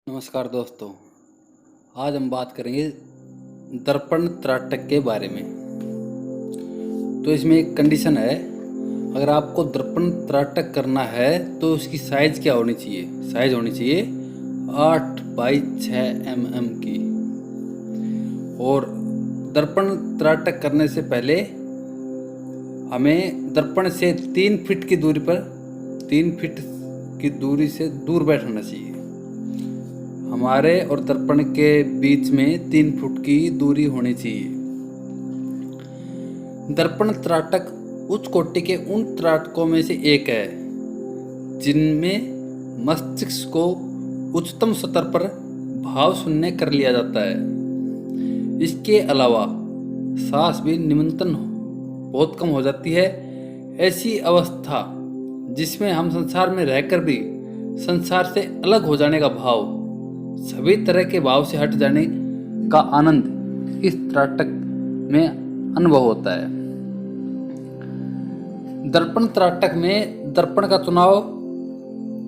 नमस्कार दोस्तों। आज हम बात करेंगे दर्पण त्राटक के बारे में। तो इसमें एक कंडीशन है, अगर आपको दर्पण त्राटक करना है तो उसकी साइज़ क्या होनी चाहिए? साइज़ होनी चाहिए 8 बाई 6 mm की। और दर्पण त्राटक करने से पहले हमें दर्पण से 3 फीट की दूरी पर 3 फीट की दूरी से दूर बैठना चाहिए। हमारे और दर्पण के बीच में 3 फुट की दूरी होनी चाहिए। दर्पण त्राटक उच्च कोटि के उन त्राटकों में से एक है जिनमें मस्तिष्क को उच्चतम स्तर पर भाव शून्य कर लिया जाता है। इसके अलावा सांस भी नियंत्रण बहुत कम हो जाती है। ऐसी अवस्था जिसमें हम संसार में रहकर भी संसार से अलग हो जाने का भाव, सभी तरह के भाव से हट जाने का आनंद इस त्राटक में अनुभव होता है। दर्पण त्राटक में दर्पण का चुनाव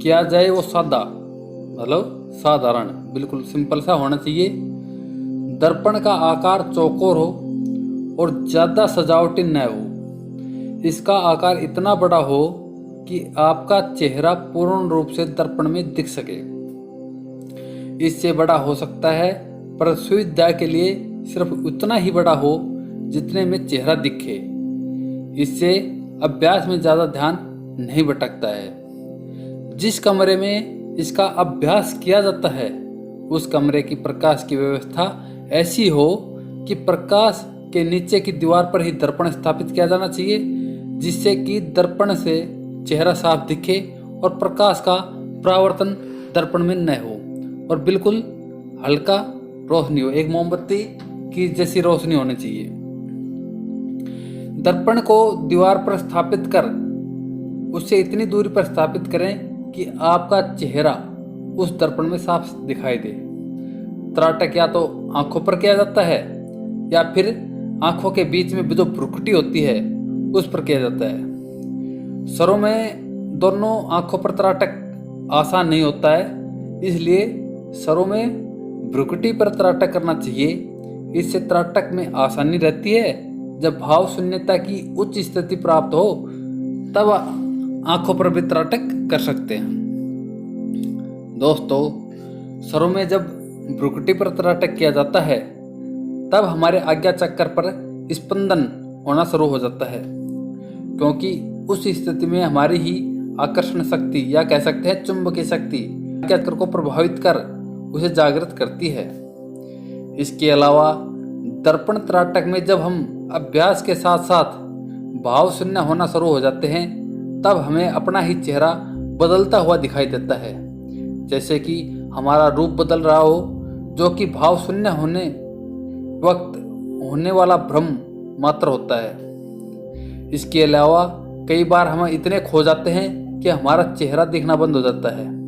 किया जाए वो साधारण, बिल्कुल सिंपल सा होना चाहिए। दर्पण का आकार चौकोर हो और ज़्यादा सजावटी न हो। इसका आकार इतना बड़ा हो कि आपका चेहरा पूर्ण रूप से दर्पण में दिख सके। इससे बड़ा हो सकता है, पर सुविधा के लिए सिर्फ उतना ही बड़ा हो जितने में चेहरा दिखे। इससे अभ्यास में ज़्यादा ध्यान नहीं भटकता है। जिस कमरे में इसका अभ्यास किया जाता है उस कमरे की प्रकाश की व्यवस्था ऐसी हो कि प्रकाश के नीचे की दीवार पर ही दर्पण स्थापित किया जाना चाहिए, जिससे कि दर्पण से चेहरा साफ दिखे और प्रकाश का परावर्तन दर्पण में न हो और बिल्कुल हल्का रोशनी हो, एक मोमबत्ती की जैसी रोशनी होनी चाहिए। दर्पण को दीवार पर स्थापित कर उससे इतनी दूरी पर स्थापित करें कि आपका चेहरा उस दर्पण में साफ दिखाई दे। त्राटक या तो आंखों पर किया जाता है या फिर आंखों के बीच में जो भ्रुकुटी होती है उस पर किया जाता है। सरों में दोनों आंखों पर त्राटक आसान नहीं होता है, इसलिए सरों में भ्रुकुटी पर त्राटक करना चाहिए। इससे त्राटक में आसानी रहती है। जब भाव शून्यता की उच्च स्थिति प्राप्त हो तब आंखों पर भी त्राटक कर सकते हैं। दोस्तों, सरों में जब भ्रुकुटी पर त्राटक किया जाता है तब हमारे आज्ञा चक्र पर स्पंदन होना शुरू हो जाता है, क्योंकि उस स्थिति में हमारी ही आकर्षण शक्ति या कह सकते हैं चुंबकीय शक्ति आज्ञा चक्र को प्रभावित कर उसे जागृत करती है। इसके अलावा दर्पण त्राटक में जब हम अभ्यास के साथ साथ भाव शून्य होना शुरू हो जाते हैं तब हमें अपना ही चेहरा बदलता हुआ दिखाई देता है, जैसे कि हमारा रूप बदल रहा हो, जो कि भाव शून्य होने वक्त होने वाला भ्रम मात्र होता है। इसके अलावा कई बार हम इतने खो जाते हैं कि हमारा चेहरा दिखना बंद हो जाता है।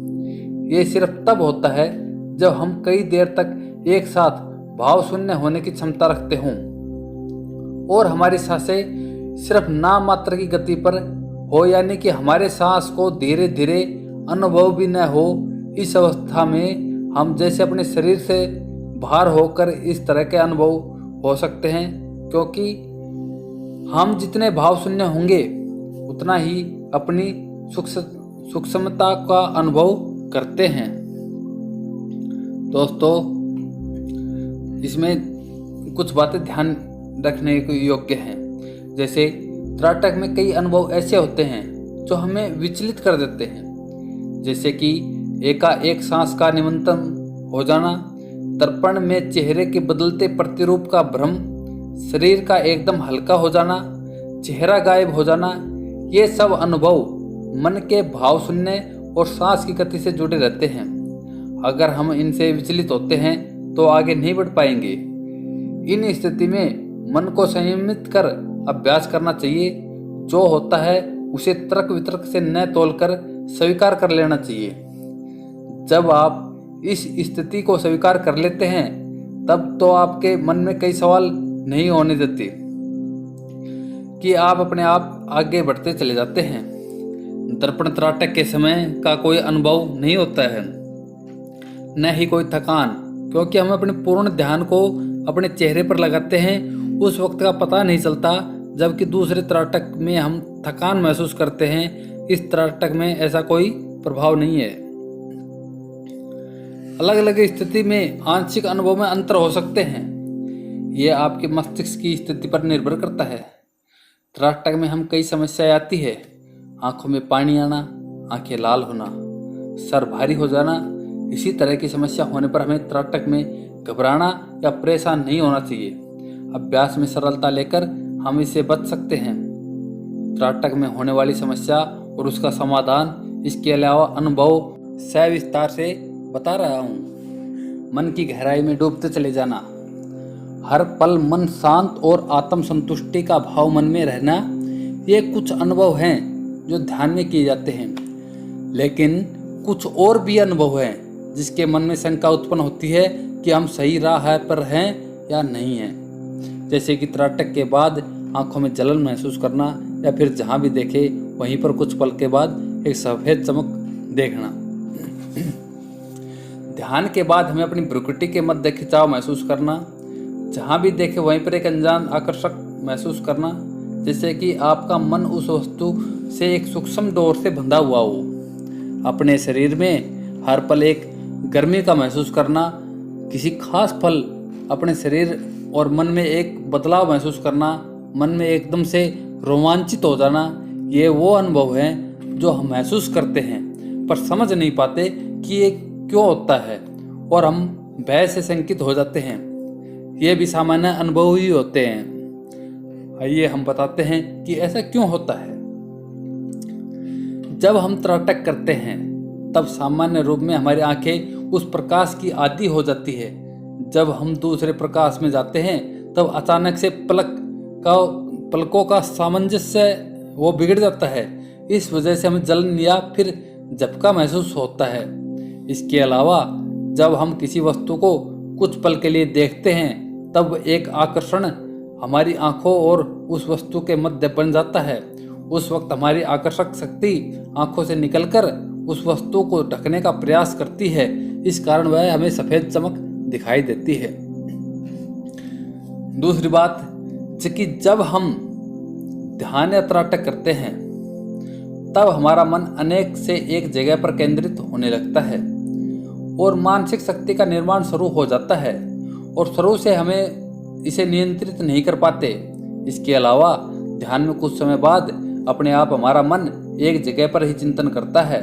ये सिर्फ तब होता है जब हम कई देर तक एक साथ भाव शून्य होने की क्षमता रखते हों और हमारी सांसें सिर्फ नाम मात्र की गति पर हो, यानी कि हमारे सांस को धीरे धीरे अनुभव भी न हो। इस अवस्था में हम जैसे अपने शरीर से बाहर होकर इस तरह के अनुभव हो सकते हैं, क्योंकि हम जितने भाव शून्य होंगे उतना ही अपनी सूक्ष्मता का अनुभव करते हैं। दोस्तों, इसमें कुछ बातें ध्यान रखने के योग्य हैं। जैसे त्राटक में कई अनुभव ऐसे होते हैं जो हमें विचलित कर देते हैं, जैसे कि एकाएक सांस का निमंत्रण हो जाना, दर्पण में चेहरे के बदलते प्रतिरूप का भ्रम, शरीर का एकदम हल्का हो जाना, चेहरा गायब हो जाना। ये सब अनुभव मन के भाव शून्य और सांस की गति से जुड़े रहते हैं। अगर हम इनसे विचलित होते हैं तो आगे नहीं बढ़ पाएंगे। इन स्थिति में मन को संयमित कर अभ्यास करना चाहिए। जो होता है उसे तर्क वितर्क से न तोलकर स्वीकार कर लेना चाहिए। जब आप इस स्थिति को स्वीकार कर लेते हैं तब तो आपके मन में कई सवाल नहीं होने देते कि आप अपने आप आगे बढ़ते चले जाते हैं। दर्पण त्राटक के समय का कोई अनुभव नहीं होता है। न ही कोई थकान, क्योंकि हम अपने पूर्ण ध्यान को अपने चेहरे पर लगाते हैं। उस वक्त का पता नहीं चलता, जबकि दूसरे त्राटक में हम थकान महसूस करते हैं। इस त्राटक में ऐसा कोई प्रभाव नहीं है। अलग अलग स्थिति में आंशिक अनुभव में अंतर हो सकते हैं। ये आपके मस्तिष्क की स्थिति पर निर्भर करता है। त्राटक में हम कई समस्याएं आती है। आंखों में पानी आना, आंखें लाल होना, सर भारी हो जाना। इसी तरह की समस्या होने पर हमें त्राटक में घबराना या परेशान नहीं होना चाहिए। अभ्यास में सरलता लेकर हम इससे बच सकते हैं। त्राटक में होने वाली समस्या और उसका समाधान, इसके अलावा अनुभव सविस्तार से बता रहा हूँ। मन की गहराई में डूबते चले जाना, हर पल मन शांत और आत्म संतुष्टि का भाव मन में रहना, ये कुछ अनुभव हैं जो ध्यान में किए जाते हैं। लेकिन कुछ और भी अनुभव हैं जिसके मन में शंका उत्पन्न होती है कि हम सही राह पर हैं या नहीं हैं। जैसे कि त्राटक के बाद आंखों में जलन महसूस करना, या फिर जहाँ भी देखे वहीं पर कुछ पल के बाद एक सफ़ेद चमक देखना। ध्यान के बाद हमें अपनी भ्रुकुटी के मध्य खिंचाव महसूस करना, जहाँ भी देखे वहीं पर एक अनजान आकर्षक महसूस करना, जैसे कि आपका मन उस वस्तु से एक सूक्ष्म डोर से बंधा हुआ हो। अपने शरीर में हर पल एक गर्मी का महसूस करना, किसी खास पल अपने शरीर और मन में एक बदलाव महसूस करना, मन में एकदम से रोमांचित हो जाना, ये वो अनुभव हैं जो हम महसूस करते हैं पर समझ नहीं पाते कि ये क्यों होता है, और हम भय से शंकित हो जाते हैं। ये भी सामान्य अनुभव ही होते हैं। आइए हम बताते हैं कि ऐसा क्यों होता है। जब हम त्राटक करते हैं तब सामान्य रूप में हमारी आंखें उस प्रकाश की आदी हो जाती है। जब हम दूसरे प्रकाश में जाते हैं तब अचानक से पलकों का सामंजस्य वो बिगड़ जाता है। इस वजह से हमें जलन या फिर झपका महसूस होता है। इसके अलावा जब हम किसी वस्तु को कुछ पल के लिए देखते हैं तब एक आकर्षण हमारी आंखों और उस वस्तु के मध्य बन जाता है। उस वक्त हमारी आकर्षक शक्ति आंखों से निकलकर उस वस्तु को ढकने का प्रयास करती है। इस कारण वह हमें सफ़ेद चमक दिखाई देती है। दूसरी बात कि जब हम ध्यान या त्राटक करते हैं तब हमारा मन अनेक से एक जगह पर केंद्रित होने लगता है और मानसिक शक्ति का निर्माण शुरू हो जाता है, और शुरू से हमें इसे नियंत्रित नहीं कर पाते। इसके अलावा ध्यान में कुछ समय बाद अपने आप हमारा मन एक जगह पर ही चिंतन करता है।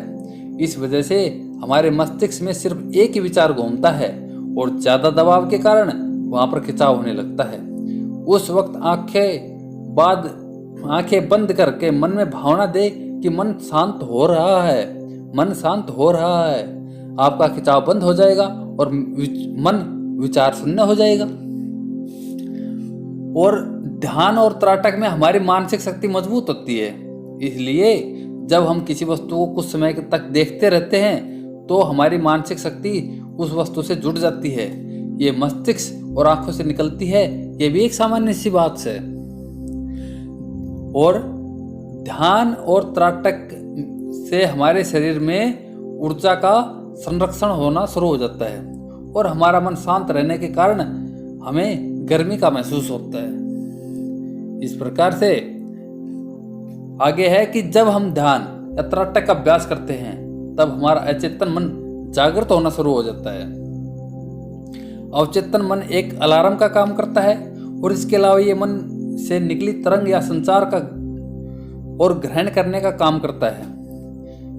इस वजह से हमारे मस्तिष्क में सिर्फ एक ही विचार घूमता है और ज़्यादा दबाव के कारण वहाँ पर खिंचाव होने लगता है। उस वक्त आंखें बंद करके मन में भावना दे कि मन शांत हो रहा है, मन शांत हो रहा है। आपका खिंचाव बंद हो जाएगा और मन विचार शून्य हो जाएगा। और ध्यान और त्राटक में हमारी मानसिक शक्ति मजबूत होती है। इसलिए जब हम किसी वस्तु को कुछ समय तक देखते रहते हैं तो हमारी मानसिक शक्ति उस वस्तु से जुड़ जाती है। ये मस्तिष्क और आंखों से निकलती है, ये भी एक सामान्य सी बात है। और ध्यान और त्राटक से हमारे शरीर में ऊर्जा का संरक्षण होना शुरू हो जाता है और हमारा मन शांत रहने के कारण हमें गर्मी का महसूस होता है। इस प्रकार से आगे है कि जब हम ध्यान या त्राटक का अभ्यास करते हैं तब हमारा अचेतन मन जागृत होना शुरू हो जाता है। अवचेतन मन एक अलार्म का काम करता है और इसके अलावा ये मन से निकली तरंग या संचार का और ग्रहण करने का काम करता है।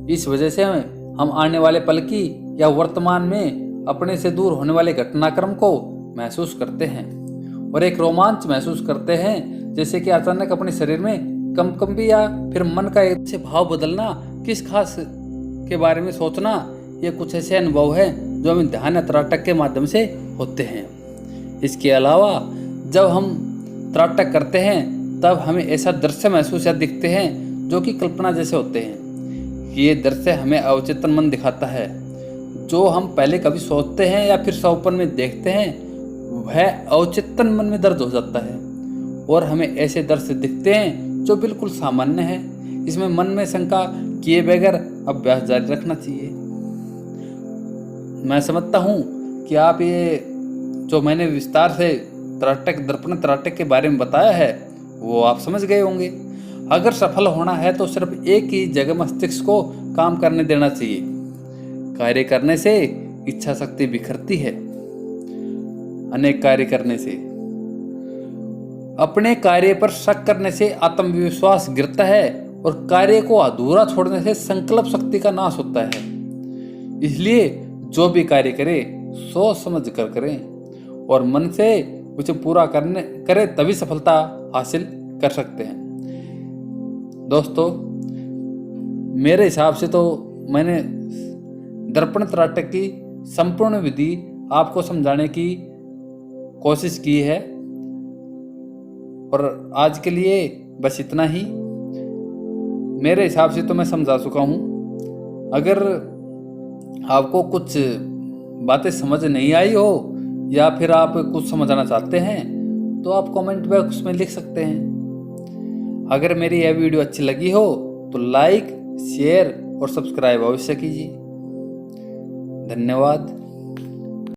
इस वजह से हम आने वाले पल की या वर्तमान में अपने से दूर होने वाले घटनाक्रम को महसूस करते हैं और एक रोमांच महसूस करते हैं, जैसे कि अचानक अपने शरीर में कंपकंपी या फिर मन का एक से भाव बदलना, किस खास के बारे में सोचना। ये कुछ ऐसे अनुभव हैं जो हमें ध्यान या त्राटक के माध्यम से होते हैं। इसके अलावा जब हम त्राटक करते हैं तब हमें ऐसा दृश्य महसूस या दिखते हैं जो कि कल्पना जैसे होते हैं। ये दृश्य हमें अवचेतन मन दिखाता है। जो हम पहले कभी सोचते हैं या फिर स्वप्न में देखते हैं वह अवचेतन मन में दर्ज हो जाता है और हमें ऐसे दृश्य दिखते हैं जो बिल्कुल सामान्य है। इसमें मन में शंका किए बगैर अभ्यास जारी रखना चाहिए। मैं समझता हूँ कि आप ये जो मैंने विस्तार से दर्पण त्राटक के बारे में बताया है वो आप समझ गए होंगे। अगर सफल होना है तो सिर्फ एक ही जगह मस्तिष्क को काम करने देना चाहिए। कार्य करने से इच्छा शक्ति बिखरती है, अनेक कार्य करने से, अपने कार्य पर शक करने से आत्मविश्वास गिरता है और कार्य को अधूरा छोड़ने से संकल्प शक्ति का नाश होता है। इसलिए जो भी कार्य करे सोच समझ कर करें और मन से उसे पूरा करे, तभी सफलता हासिल कर सकते हैं। दोस्तों, मेरे हिसाब से तो मैंने दर्पण त्राटक की संपूर्ण विधि आपको समझाने की कोशिश की है और आज के लिए बस इतना ही। मेरे हिसाब से तो मैं समझा चुका हूँ। अगर आपको कुछ बातें समझ नहीं आई हो या फिर आप कुछ समझना चाहते हैं तो आप कमेंट बॉक्स में लिख सकते हैं। अगर मेरी यह वीडियो अच्छी लगी हो तो लाइक, शेयर और सब्सक्राइब अवश्य कीजिए। धन्यवाद।